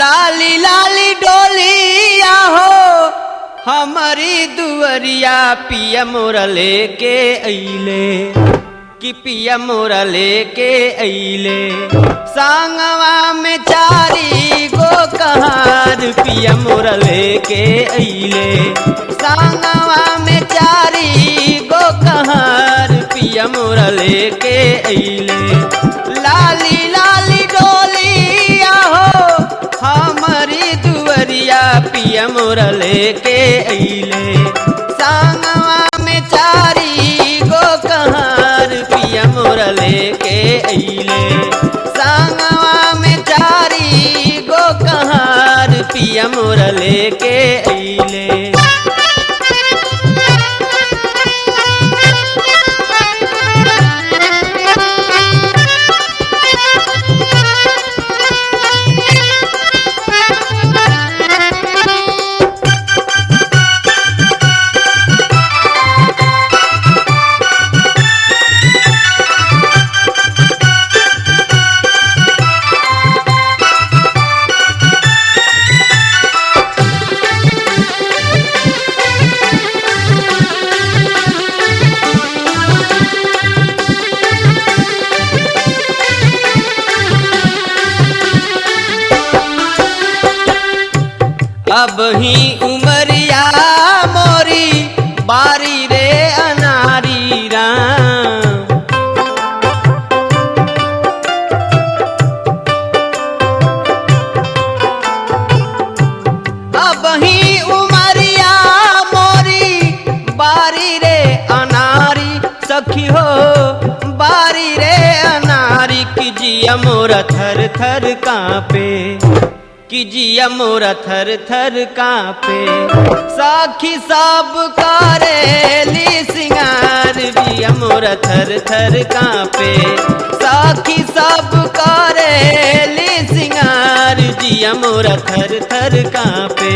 लाली लाली डोलिया हो हमारी दुवरिया पिया मोरा लेके अइले कि पिया मोरा लेके अइले सांगवा में चारी गो कहार पिया मोरा लेके अइले सांगवा में चारी गो कहार पिया मोरा लेके अइले लाली लाली डोलिया हो हमारी दुवरिया पिया मोरा लेके अइले सांगवा में चारी गो कहार पिया मोरा लेके अइले सांगवा में चारी गो कहार पिया मोरा लेके अइले। अब ही उमरिया मोरी बारी रे अनारी राम अब ही उमरिया मोरी बारी रे अनारी सखी हो बारी रे अनारी की जिया मोरा थर थर कांपे कि जिया मोरा थर थर कांपे साखी सब करेली सिंगार जिया मोरा थर थर कांपे साखी सब करेली सिंगार जिया मोरा थर थर कांपे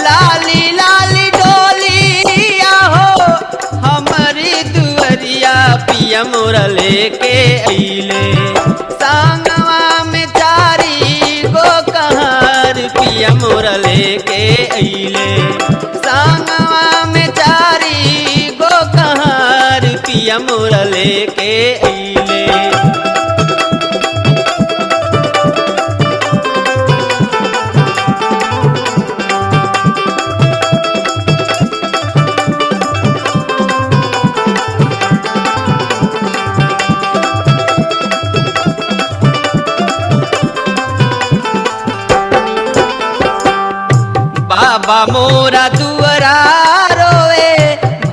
लाली लाली डोलिया हो हमारी दुवरिया पिया मोरा लेके अइले सांगवा में चारी गो कहार पिया मोरा लेके अइले सांगवा में चारी गो कहार पिया मोरा लेके अइले। बाबा मोरा दुअरा रोए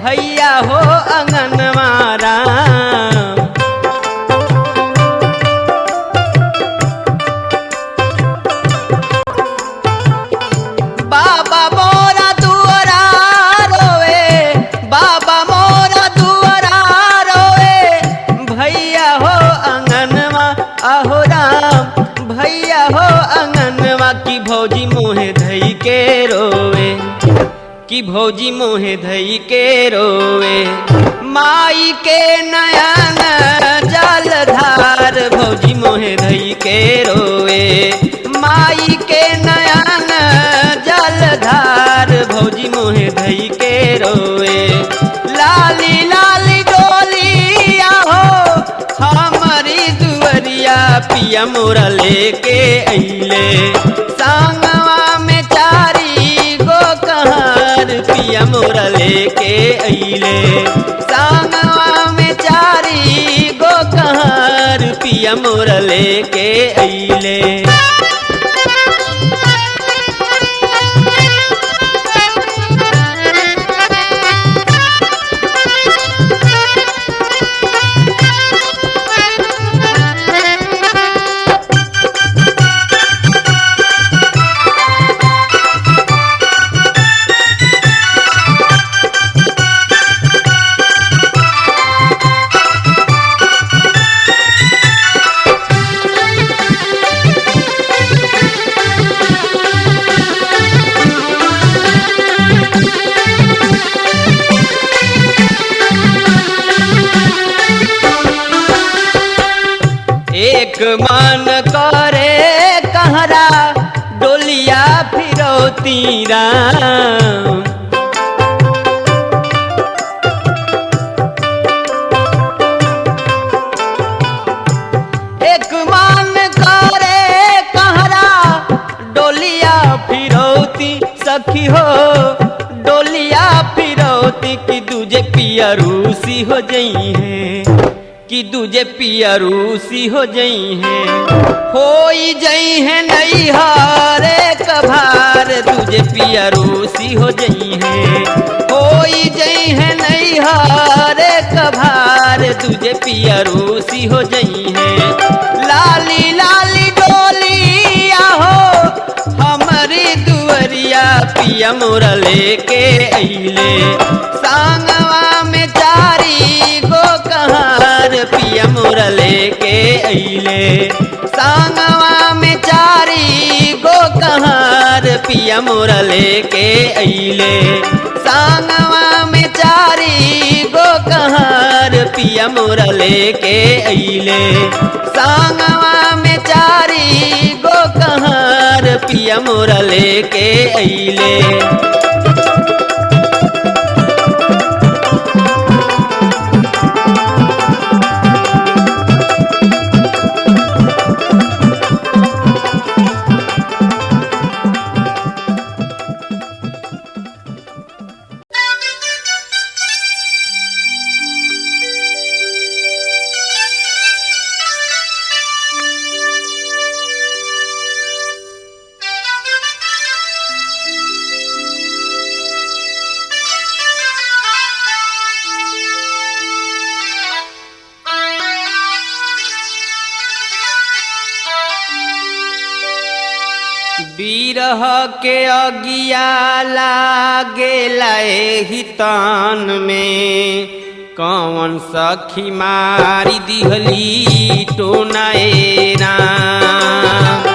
भैया हो अंगन मारा बाबा मोरा दुअरा रोए बाबा मोरा दुअरा रोए भैया हो अंगनवा आहो राम भैया हो अंगनवा की भौजी मोहे धई के रोवे कि भौजी मोहे धई के रोवे माई के नयन जलधार भौजी मोहे धई के रोवे माई के नयन जलधार भौजी मोहे धई के रोवे लाली लाली डोलिया हो हमारी दुवरिया पिया मोरा लेके अइले सांगवा में चारी गो कहार पिया मोरा लेके अइले सांगवा में चारी गो कहार पिया मोरा लेके अइले। फिरौती राम। एक मान करे कहरा डोलिया फिरौती सखी हो, डोलिया फिरौती की दूजे पिया रूसी हो जई है, कि दूजे पिया रूसी हो जई है। होई जई है नैहरे कभार दूजे पिया रूसी हो जई है। होई जई है नैहरे कभार दूजे पिया रूसी हो जई है। लाली लाली डोलिया हो हमारी दुअरिया पिया मोरा लेके अइले। सांगवा में चारी गो कहार पिया मोरा लेके अइले। सांगवा में चारी गो कहार पिया मोरा लेके अइले। सांगवा में चारी गो कहार पिया मोरा लेके अइले। सांगवा में चारी गो कहार पिया मोरा लेके अइले। बिरह के अगिया लागेला एहि तान में, कौन सखी मारी दिहली टोनाए राम।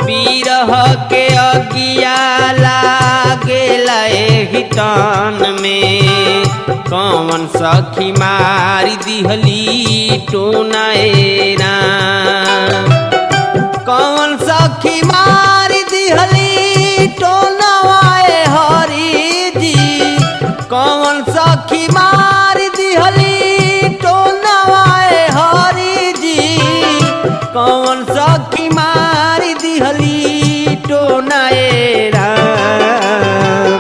बिरह के अगिया लागेला एहि तान में, कौन सखी मारी दिहली टोनाए राम। कौन सखी मारी दिहली टोनवाए हरि जी। कौन सखी मारी दिहली टोनवाए हरि जी। कौन सखी मारी दिहली टोनाए राम।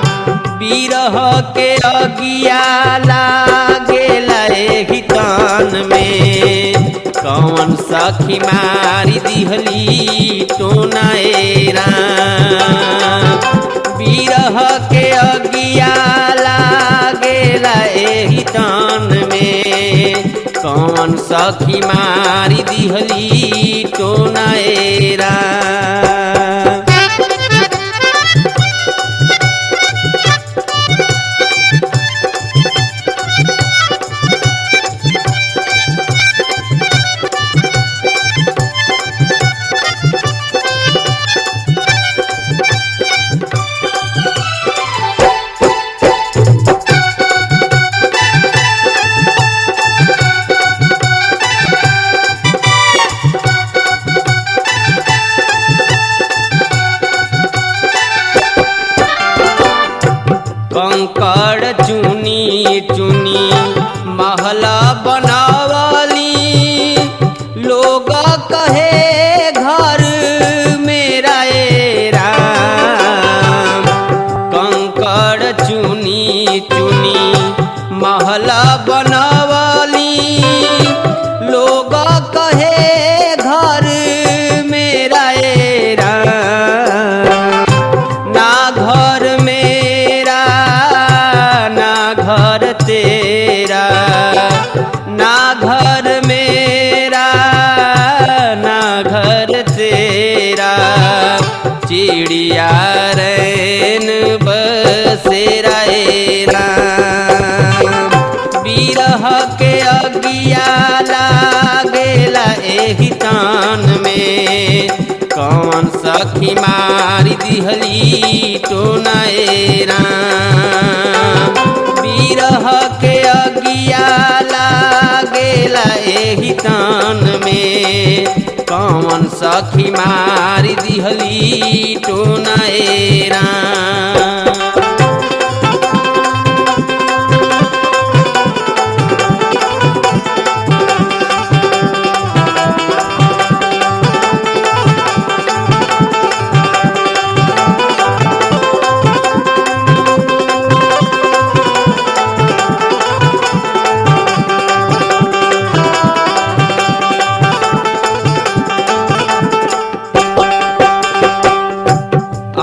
बिरह के अगिया लागेला एहि तान में, कौन सखी मारी दिहली टोनाए राम। बिरह के अगिया लागेला एहि तान में, कौन सखी मारी दिहली टोनाए राम। कंकड़ चुनी चुनी महला बनावली, लोग कहे घर मेरा ए राम। कंकड़ चुनी चुनी महला बनावली, लोग कहे घर मेरा ए राम। ना घर मेरा ना घर तेरा, ना घर मेरा ना घर तेरा। चिड़िया रैन बसेरा ए राम। बिरह के अगिया लागेला एहि तान में, कौन सखी मारी दिहली टोनाए राम। बिरह के अगिया लागेला एहि तान में, कौन सखी मारी दिहली टोनाए राम।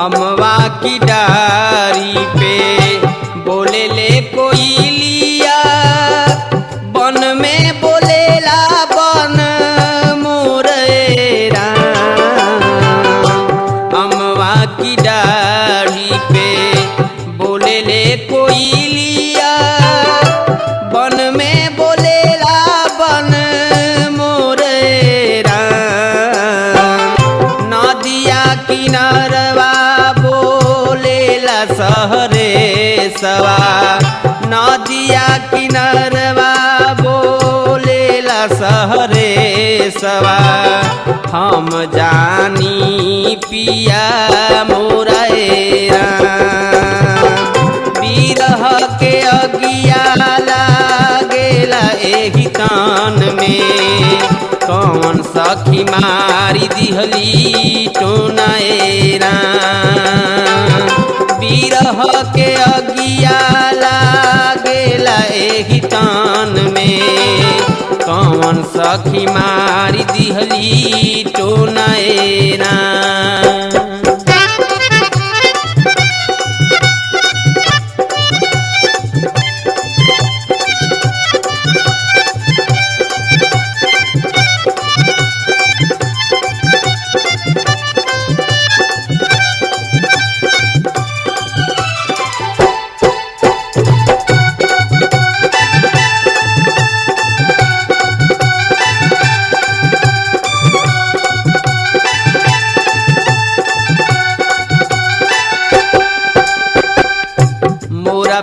अमवा की डारी पे बोले ले कोई लिया, बन में बोलेला बन मोरेरा। अमवा की डारी पे बोले ले कोई लिया, बन में बोलेला बन मोरेरा। नदिया किनारवा सहरे सवा, नदिया किनारवा बोलेला सहरे सवा। हम जानी पिया मोरे राम, बिरह के अगिया लागेला एही तान में। कौन सखी मारी दिहली टोनाए राम, बिरह के अगिया लागेला एही तान में। कौन सखी मारी दिहली टोनाए राम।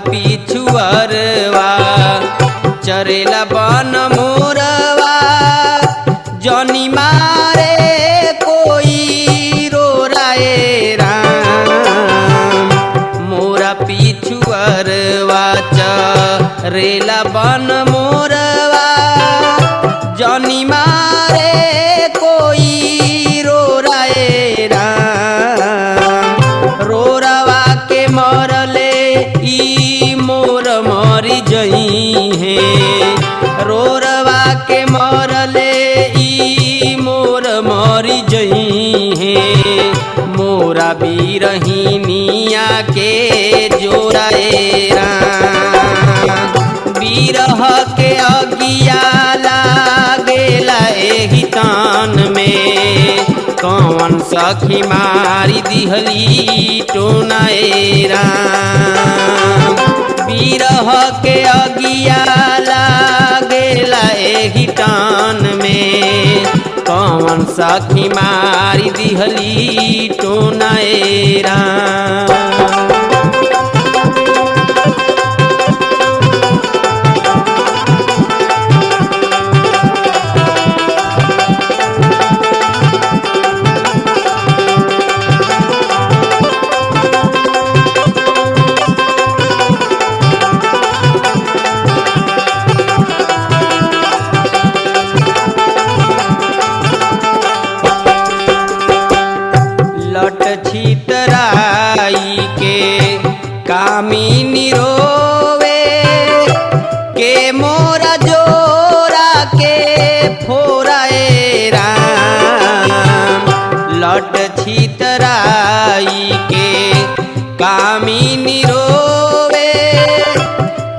पिछुअरवा चरेला बन मोरवा, जनी मारे कोई रोराए राम। मोरा पिछुअरवा चरेला बन मोरवा, जनी मारे कोई रोराए राम। रोरवा के मरले ई मोर मरी जई है, रोरवा के मरले ई मोर मरी जई है। मोरा बीरहिनिया के जोराए राम, बिरह के अगिया लागेला एही तान में। कौन सखी मारी दिहली टोनाए राम, बिरह के अगिया लागेला एही तान में। कौन सखी मारी दिहली टोनाए राम। छितराई के कामिनी रोवे, के मोरा जोरा के फोराए राम। लट छितराई के कामिनी रोवे,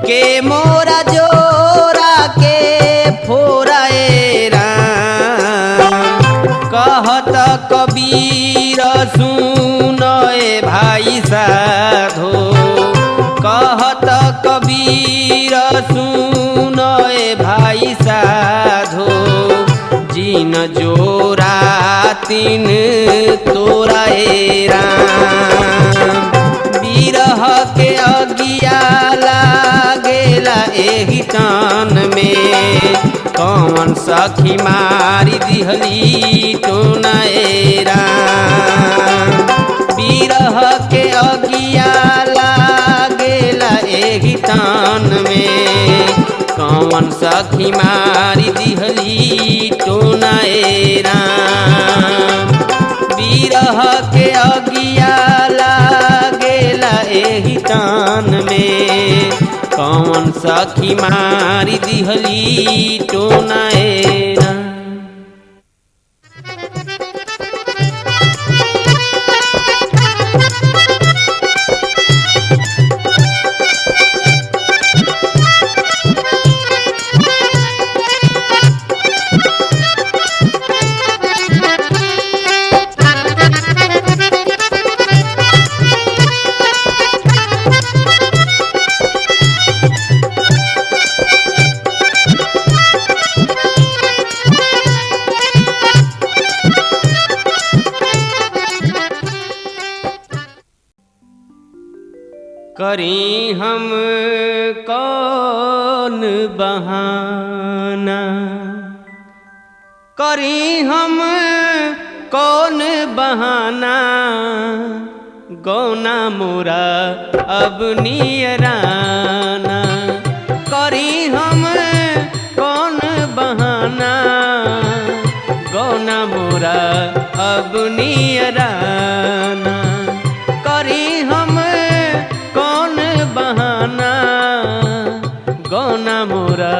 के मोरा जोरा के फोराए राम। कहत कबीर सुनए भाई साधो, कहत कबीर सुनए भाई साधो। जिन जोरा तिन तोराए राम, बिरह के अगिया लागेला एही तान में कौन सखी मारी दिहली टोनाएरा बिरह के अगिया लागेला एही तान में कौन सखी मारी दिहली टोनाएरा बिरह के अगिया लागेला एही तान में कौन सखी मारी दिहली टोनाएरा। करी हम कौन बहाना करी हम कौन बहाना गौना मोरा अब नियराना करी हम कौन बहाना गौना मोरा अब नियराना करी हम कौन बहाना गौना मोरा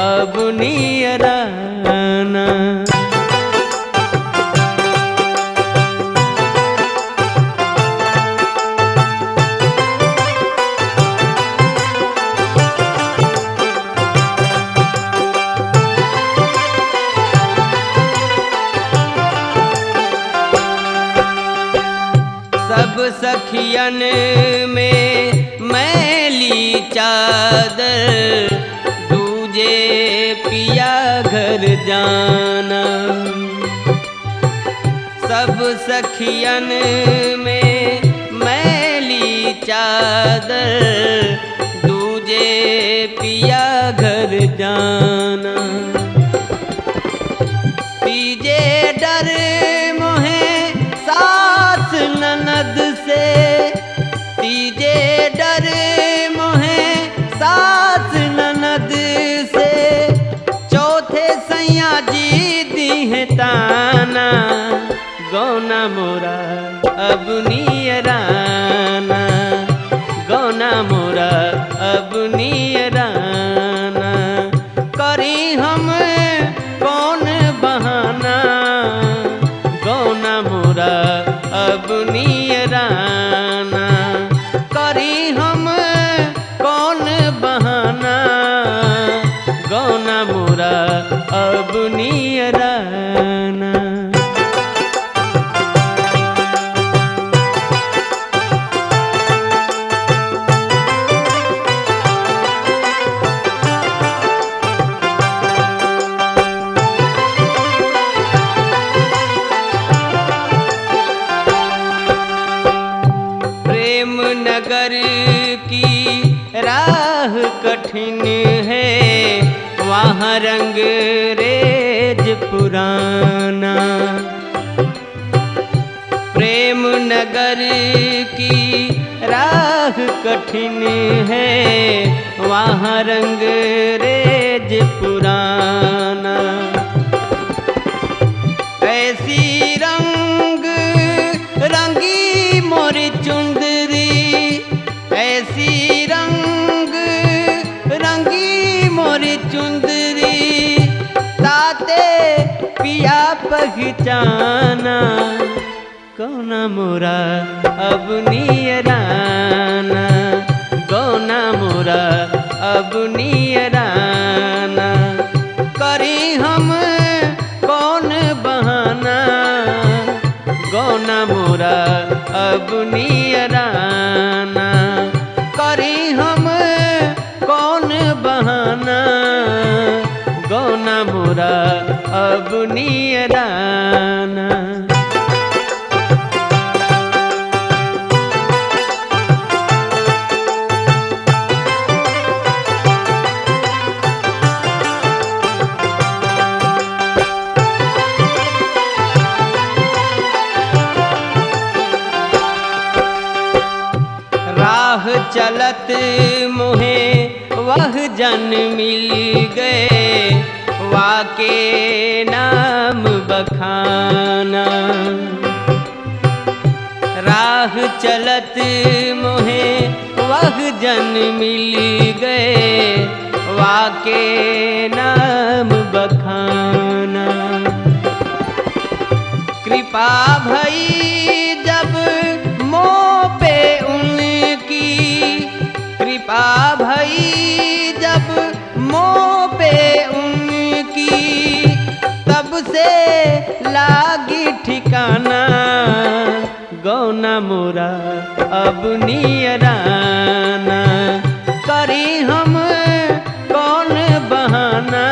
अब नियराना। सब सखियन में मैली चादर दूजे पिया घर जाना सब सखियन में मैली चादर दूजे पिया घर जाना तीजे डर मोहे सास ननद से तीजे डर मोहे सास ननद से चौथे सैया जी दी ताना गौना मोरा अब नियराना गौना मोरा अब नियराना करी हम कौन बहाना गौना मोरा अब नियराना करी हम कौन बहाना गौना मोरा अब नियराना। नगर की राह कठिन है वहाँ रंग रेज पुराना प्रेम नगर की राह कठिन है वहाँ रंग रेज पुराना ऐसी रंग रंगी मोरी चुंदरी ऐसी रंग रंगी मोरी चुंदरी ताते पिया पहचाना गौना मोरा अब नियराना गौना मोरा अब नियराना करी हम कौन बहाना गौना मोरा अब नियराना करी हम कौन बहाना गौना मोरा अब नियराना। राह चलत मोहे वह जन मिल गए, वाके नाम बखाना। राह चलत मोहे वह जन मिल गए, वाके नाम बखाना। कृपा भई जब मोह पे उनकी, कृपा भई जब मोह पे उनकी, तब से लागी ठिकाना। गौना मोरा अब नियराना, करी हम कौन बहाना।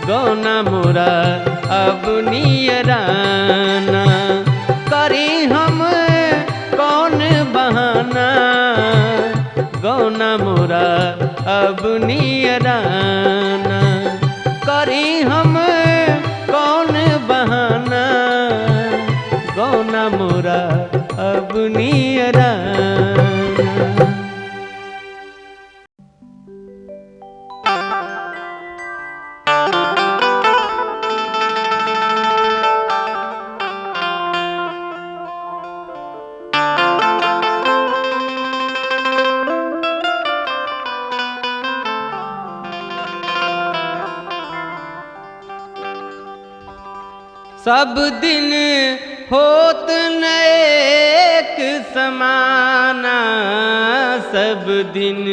गौना मोरा अब नियराना, करी हम कौन बहाना। गौना मोरा अब नियराना, करी हम कौन बहाना। गौना मोरा अब नियराना। सब दिन होत न एक समाना, सब दिन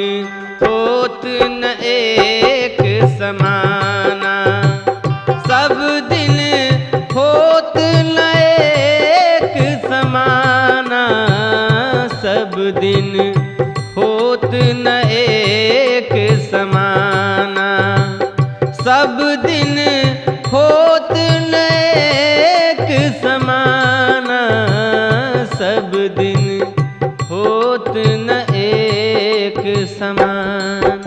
होत न एक समाना। सब दिन होत न एक समाना, सब दिन होत न एक समाना। सब दिन होत न एक समाना, सब दिन होत न एक समान।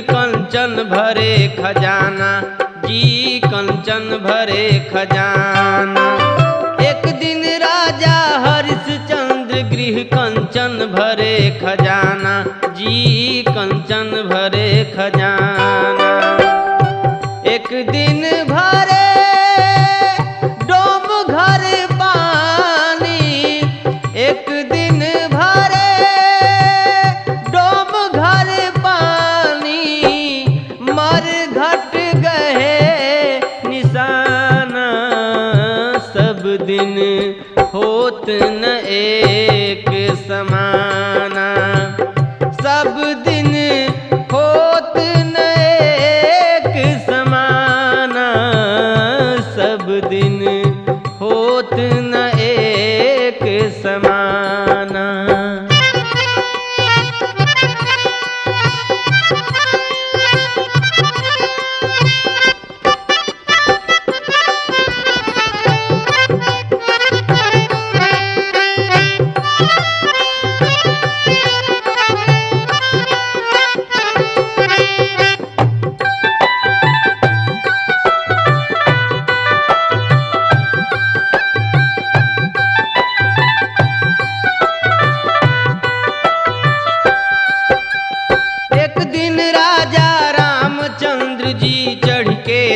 कंचन भरे खजाना जी, कंचन भरे खजाना। एक दिन राजा हरिश्चंद्र गृह कंचन भरे खजाना जी, कंचन भरे खजाना। एक दिन भरे डोम घर पानी, एक दिन भरे डोम घर पानी, मर घट गए निशाना। सब दिन होत न एक समाना, सब दिन होत न एक समाना। सब दिन होत न एक समाना।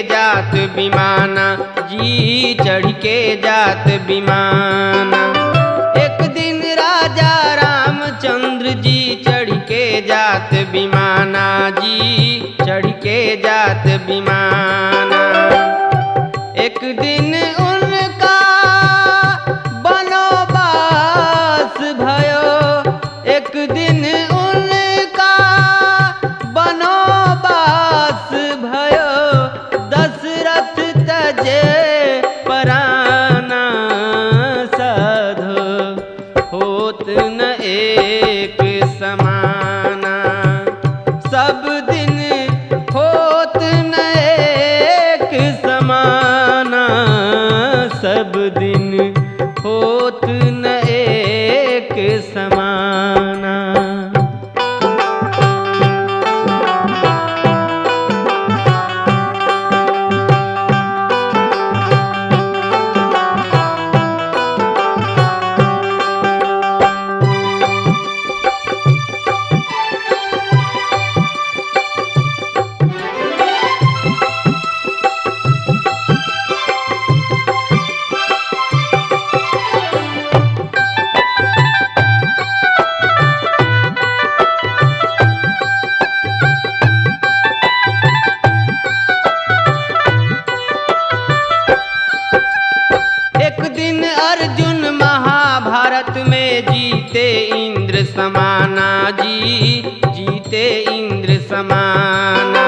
जात विमाना जी, चढ़ के जात विमाना। एक दिन राजा रामचंद्र जी चढ़ के जात विमाना जी, चढ़ के जात विमाना। एक दिन उनका बनवास भयो, एक दिन उनका जीते इंद्र समाना।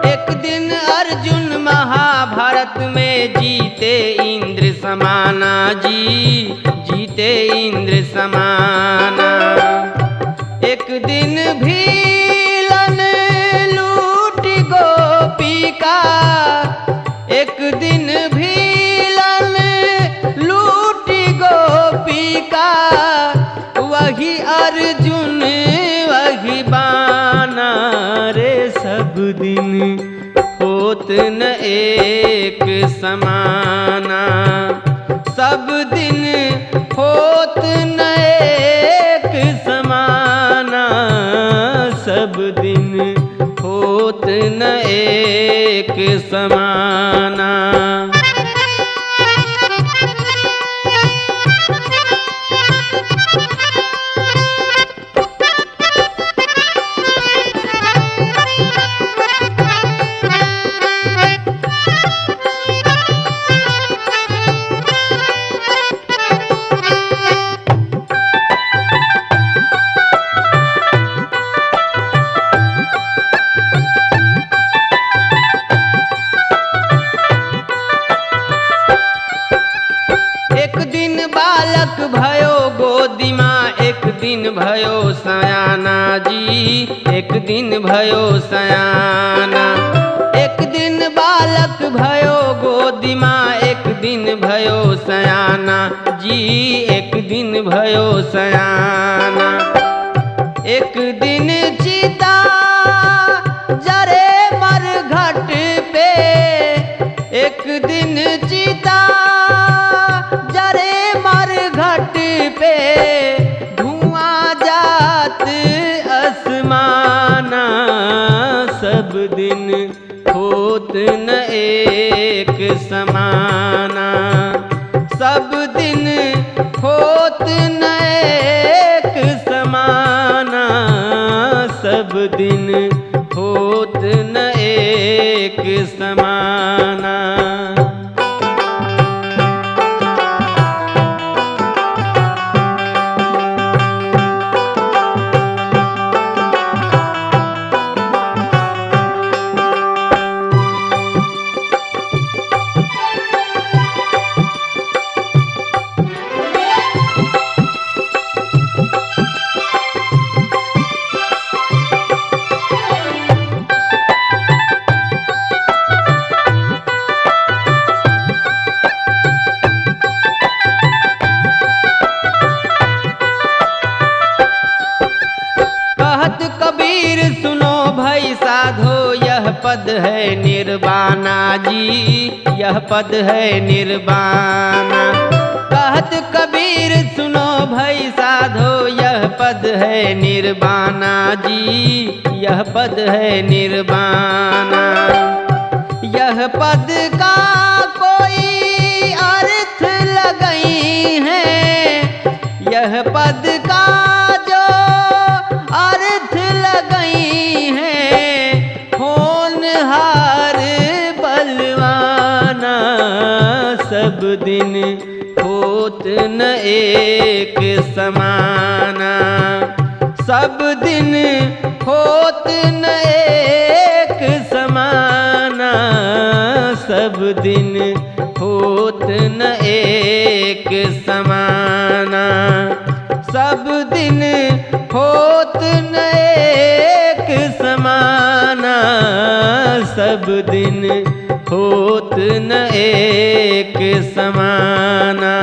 एक दिन अर्जुन महाभारत में जीते इंद्र समाना जी, जीते इंद्र समाना। एक दिन भीलन लूट गोपी का, एक दिन भीलन लूट गोपी का, वही अर्जुन वही बाना रे। सब दिन होत न एक समाना, सब दिन होत न एक समाना, सब दिन होत न एक समाना। बालक भयो गोदी माँ, एक दिन भयो सयाना जी, एक दिन भयो सयाना। एक दिन बालक भयो गोदी माँ, एक दिन भयो सयाना जी, एक दिन भयो सयाना। एक दिन चिता जरे मरघट पे, एक दिन चिता घट पे, धुआं जात आसमाना। सब दिन होत न एक समाना, सब दिन होत न एक समाना, सब दिन होत न एक समाना। कबीर सुनो भाई साधो, यह पद है निर्वाणा जी, यह पद है निर्वाणा। कहत कबीर सुनो भाई साधो, यह पद है निर्वाणा जी, यह पद है निर्वाणा। यह पद का कोई अर्थ लगई है, यह पद का जो अर्थ लगई है, होनहार बलवाना। सब दिन होत न एक समाना, सब दिन होत न एक समाना, सब दिन होत न एक समाना, सब दिन होत न एक समाना, सब दिन होत न एक समाना।